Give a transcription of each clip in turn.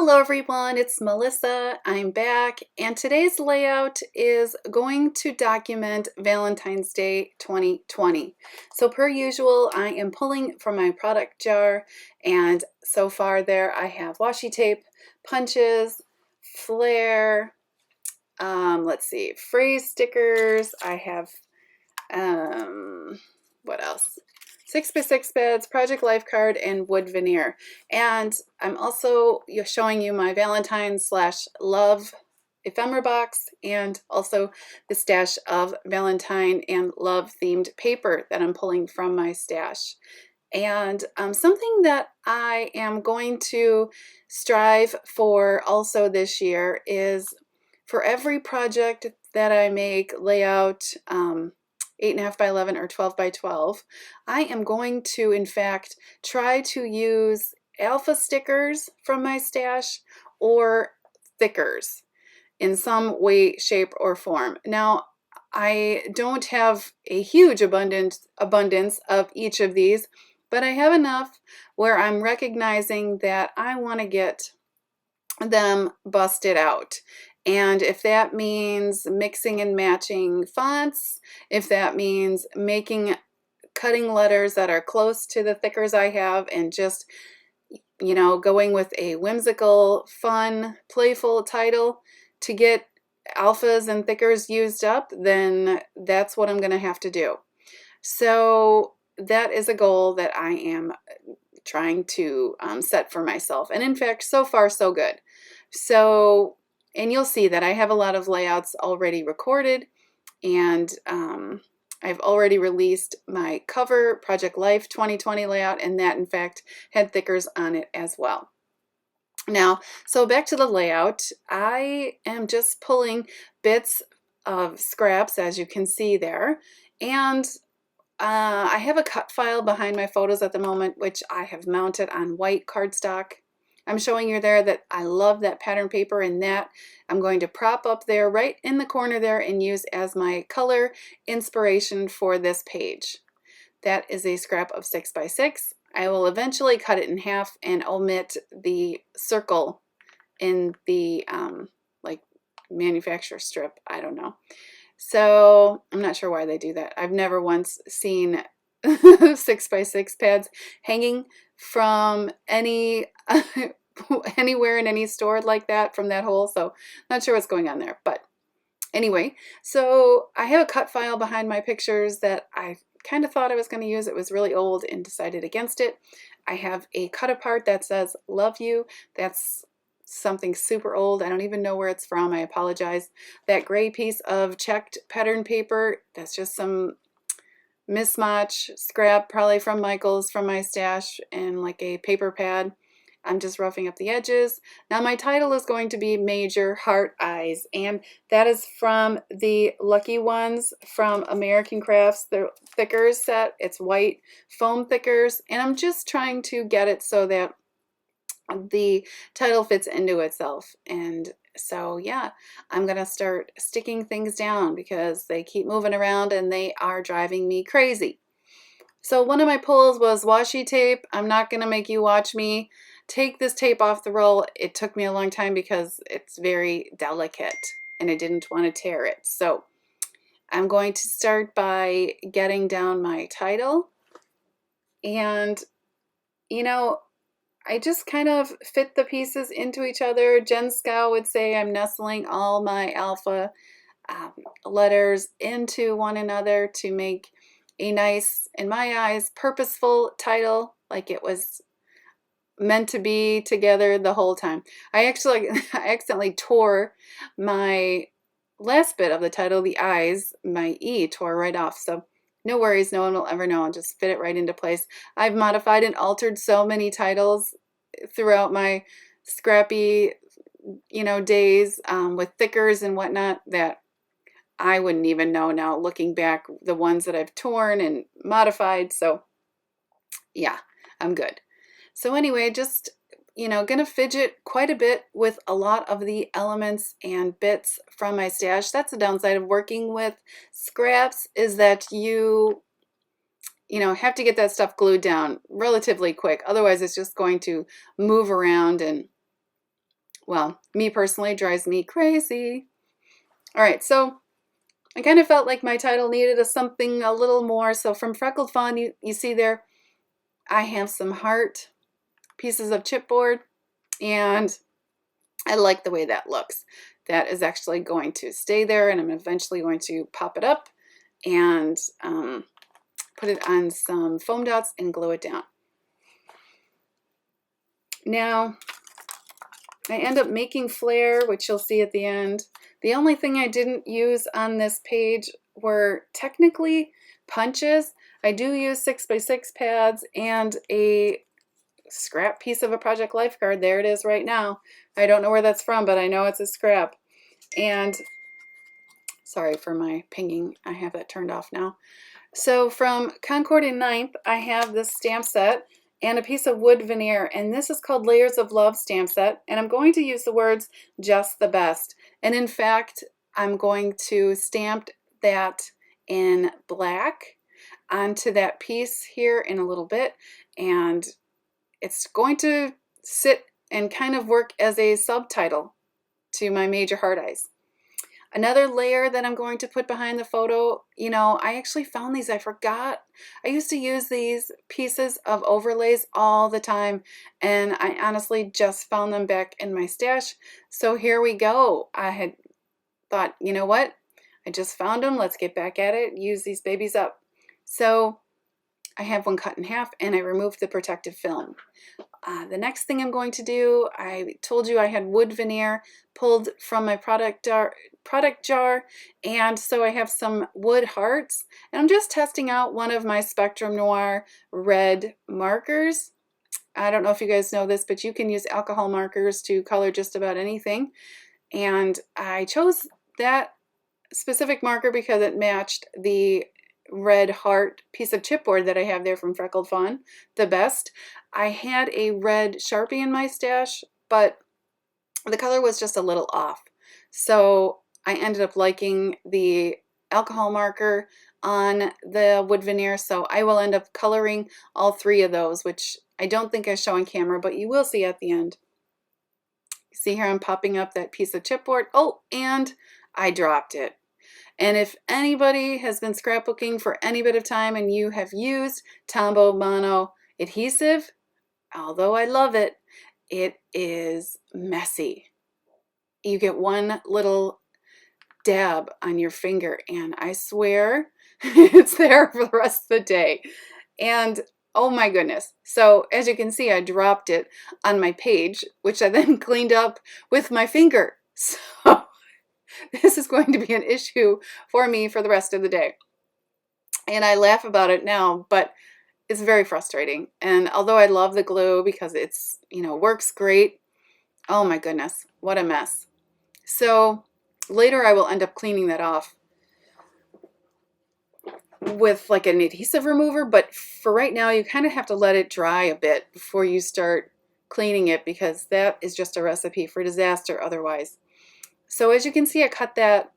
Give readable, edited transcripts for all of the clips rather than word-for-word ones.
Hello everyone, it's Melissa. I'm back, and today's layout is going to document Valentine's Day 2020. So per usual, I am pulling from my product jar, and so far there I have washi tape, punches, flare, let's see, phrase stickers. I have, what else? 6x6 beds, Project Life card, and wood veneer. And I'm also showing you my Valentine / love ephemera box, and also the stash of Valentine and love themed paper that I'm pulling from my stash. And something that I am going to strive for also this year is for every project that I make, layout, 8.5 by 11 or 12 by 12, I am going to, in fact, try to use alpha stickers from my stash or thickers in some way, shape, or form. Now, I don't have a huge abundance of each of these, but I have enough where I'm recognizing that I want to get them busted out. And if that means mixing and matching fonts, if that means cutting letters that are close to the thickers I have and just, going with a whimsical, fun, playful title to get alphas and thickers used up, then that's what I'm going to have to do. So that is a goal that I am trying to set for myself. And in fact, so far, so good. So, and you'll see that I have a lot of layouts already recorded, and I've already released my cover Project Life 2020 layout, and that in fact had thickers on it as well. Now, so back to the layout, I am just pulling bits of scraps, as you can see there, and I have a cut file behind my photos at the moment, which I have mounted on white cardstock. I'm showing you there that I love that pattern paper, and that I'm going to prop up there right in the corner there and use as my color inspiration for this page. That is a scrap of 6x6. I will eventually cut it in half and omit the circle in the like manufacturer strip. I don't know. So I'm not sure why they do that. I've never once seen 6x6 pads hanging from any anywhere in any store like that from that hole, so not sure what's going on there. But anyway, so I have a cut file behind my pictures that I kind of thought I was going to use. It was really old and decided against it. I have a cut apart that says love you. That's something super old. I don't even know where it's from. I apologize. That gray piece of checked pattern paper, that's just some mismatch scrap, probably from Michael's, from my stash, and like a paper pad. I'm just roughing up the edges. Now my title is going to be Major Heart Eyes, and that is from the Lucky Ones from American Crafts, the thickers set. It's white foam thickers, and I'm just trying to get it so that the title fits into itself. And so yeah, I'm gonna start sticking things down because they keep moving around and they are driving me crazy. So one of my pulls was washi tape. I'm not gonna make you watch me take this tape off the roll. It took me a long time because it's very delicate and I didn't want to tear it. So I'm going to start by getting down my title, and I just kind of fit the pieces into each other. Jen Scow would say I'm nestling all my alpha letters into one another to make a nice, in my eyes, purposeful title, like it was meant to be together the whole time. I accidentally tore my last bit of the title, the eyes, my E tore right off. So no worries, no one will ever know. I'll just fit it right into place. I've modified and altered so many titles throughout my scrappy, days with thickers and whatnot that I wouldn't even know now, looking back, the ones that I've torn and modified. So yeah, I'm good. So anyway, just, gonna fidget quite a bit with a lot of the elements and bits from my stash. That's the downside of working with scraps, is that you have to get that stuff glued down relatively quick. Otherwise, it's just going to move around and well, me personally, drives me crazy. All right, so I kind of felt like my title needed something a little more. So from Freckled Fawn, you see there, I have some heart pieces of chipboard, and I like the way that looks. That is actually going to stay there, and I'm eventually going to pop it up and put it on some foam dots and glue it down. Now, I end up making flare, which you'll see at the end. The only thing I didn't use on this page were technically punches. I do use 6x6 pads and a scrap piece of a Project Life card. There it is right now. I don't know where that's from, but I know it's a scrap. And sorry for my pinging. I have that turned off now. So from Concord and Ninth, I have this stamp set and a piece of wood veneer, and this is called Layers of Love stamp set, and I'm going to use the words just the best. And in fact, I'm going to stamp that in black onto that piece here in a little bit, and it's going to sit and kind of work as a subtitle to my major heart eyes. Another layer that I'm going to put behind the photo, you know, I actually found these, I forgot. I used to use these pieces of overlays all the time, and I honestly just found them back in my stash. So here we go. I had thought, you know what? I just found them. Let's get back at it. Use these babies up. So I have one cut in half, and I removed the protective film. The next thing I'm going to do, I told you I had wood veneer pulled from my product jar, and so I have some wood hearts, and I'm just testing out one of my Spectrum Noir red markers. I don't know if you guys know this, but you can use alcohol markers to color just about anything, and I chose that specific marker because it matched the red heart piece of chipboard that I have there from Freckled Fawn the best. I had a red Sharpie in my stash, but the color was just a little off. So I ended up liking the alcohol marker on the wood veneer, so I will end up coloring all three of those, which I don't think I show on camera, but you will see at the end. See here I'm popping up that piece of chipboard. Oh, and I dropped it. And if anybody has been scrapbooking for any bit of time and you have used Tombow Mono adhesive, although I love it, it is messy. You get one little dab on your finger, and I swear it's there for the rest of the day. And oh my goodness. So as you can see, I dropped it on my page, which I then cleaned up with my finger. So this is going to be an issue for me for the rest of the day. And I laugh about it now, but it's very frustrating. And although I love the glue because it's, you know, works great, oh my goodness, what a mess. So later I will end up cleaning that off with like an adhesive remover, but for right now you kind of have to let it dry a bit before you start cleaning it, because that is just a recipe for disaster otherwise. So as you can see, I cut that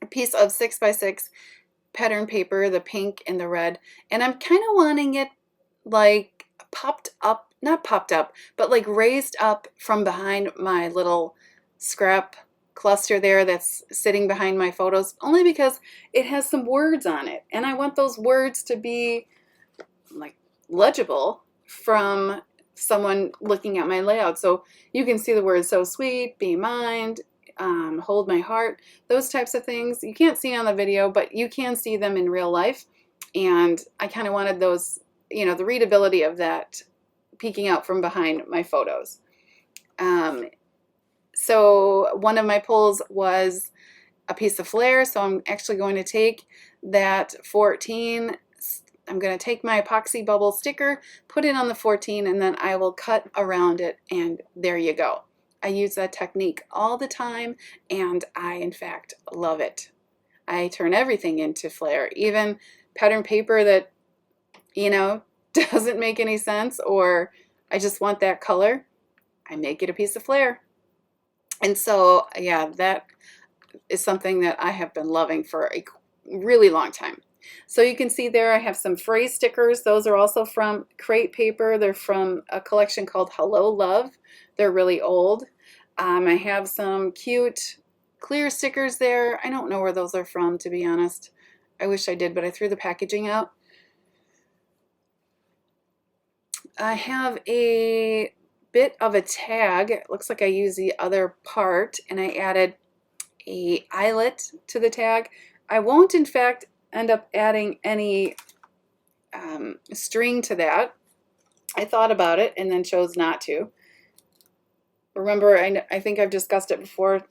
piece of 6x6 pattern paper, the pink and the red, and I'm kind of wanting it like popped up, not popped up, but like raised up from behind my little scrap cluster there that's sitting behind my photos, only because it has some words on it, and I want those words to be like legible from someone looking at my layout. So you can see the words "so sweet," "be mine," "hold my heart," those types of things. You can't see on the video, but you can see them in real life. And I kind of wanted those, you know, the readability of that peeking out from behind my photos. So one of my pulls was a piece of flare. So I'm actually going to take that 14, I'm going to take my epoxy bubble sticker, put it on the 14, and then I will cut around it, and there you go. I use that technique all the time, and I, in fact, love it. I turn everything into flare, even pattern paper that, you know, doesn't make any sense, or I just want that color, I make it a piece of flare. And so, yeah, that is something that I have been loving for a really long time. So you can see there I have some phrase stickers. Those are also from Crate Paper. They're from a collection called Hello Love. They're really old. I have some cute clear stickers there. I don't know where those are from, to be honest. I wish I did, but I threw the packaging out. I have a bit of a tag. It looks like I used the other part, and I added a eyelet to the tag. I won't, in fact, end up adding any string to that. I thought about it and then chose not to. Remember, I think I've discussed it before.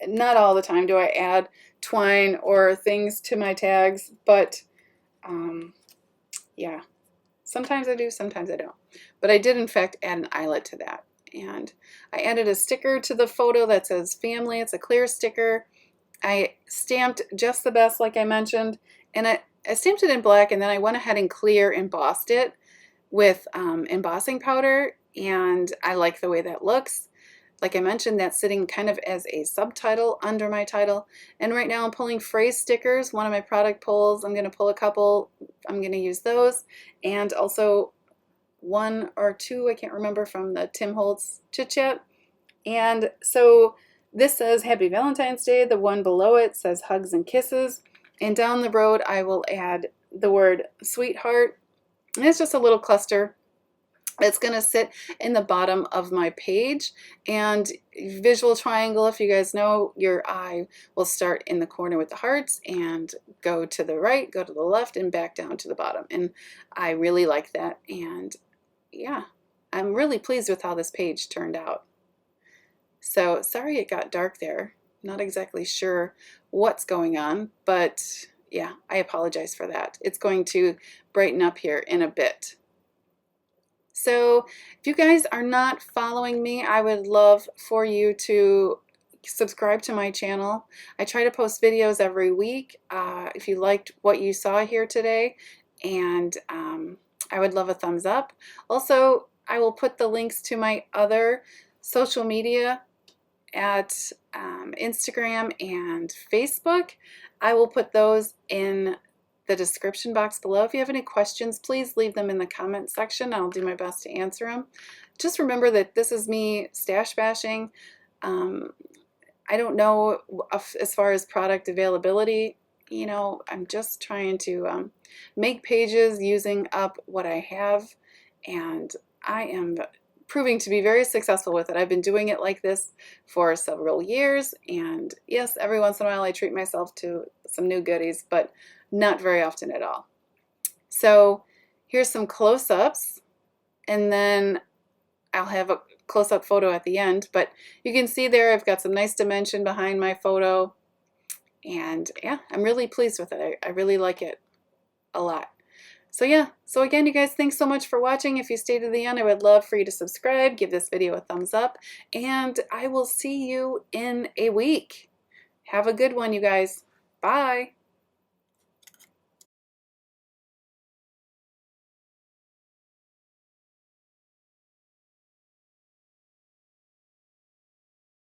Not all the time do I add twine or things to my tags, but yeah, sometimes I do, sometimes I don't. But I did, in fact, add an eyelet to that. And I added a sticker to the photo that says family. It's a clear sticker. I stamped just the best, like I mentioned, and I stamped it in black, and then I went ahead and clear embossed it with embossing powder, and I like the way that looks. Like I mentioned, that's sitting kind of as a subtitle under my title. And right now I'm pulling phrase stickers, one of my product pulls. I'm going to pull a couple. I'm going to use those. And also one or two, I can't remember, from the Tim Holtz Chit Chat. And so this says Happy Valentine's Day. The one below it says Hugs and Kisses. And down the road I will add the word sweetheart. And it's just a little cluster. It's going to sit in the bottom of my page, and visual triangle, if you guys know, your eye will start in the corner with the hearts and go to the right, go to the left, and back down to the bottom. And I really like that, and yeah, I'm really pleased with how this page turned out. So sorry it got dark there. Not exactly sure what's going on, but yeah, I apologize for that. It's going to brighten up here in a bit. So if you guys are not following me, I would love for you to subscribe to my channel. I try to post videos every week if you liked what you saw here today, and I would love a thumbs up. Also, I will put the links to my other social media at Instagram and Facebook. I will put those in the description box below. If you have any questions, please leave them in the comment section. I'll do my best to answer them. Just remember that this is me stash bashing. I don't know as far as product availability. You know, I'm just trying to make pages using up what I have, and I am proving to be very successful with it. I've been doing it like this for several years, and yes, every once in a while I treat myself to some new goodies, but not very often at all. So here's some close-ups, and then I'll have a close-up photo at the end, but you can see there I've got some nice dimension behind my photo, and yeah, I'm really pleased with it. I really like it a lot. So yeah, so again, you guys, thanks so much for watching. If you stayed to the end, I would love for you to subscribe, give this video a thumbs up, and I will see you in a week. Have a good one, you guys. Bye.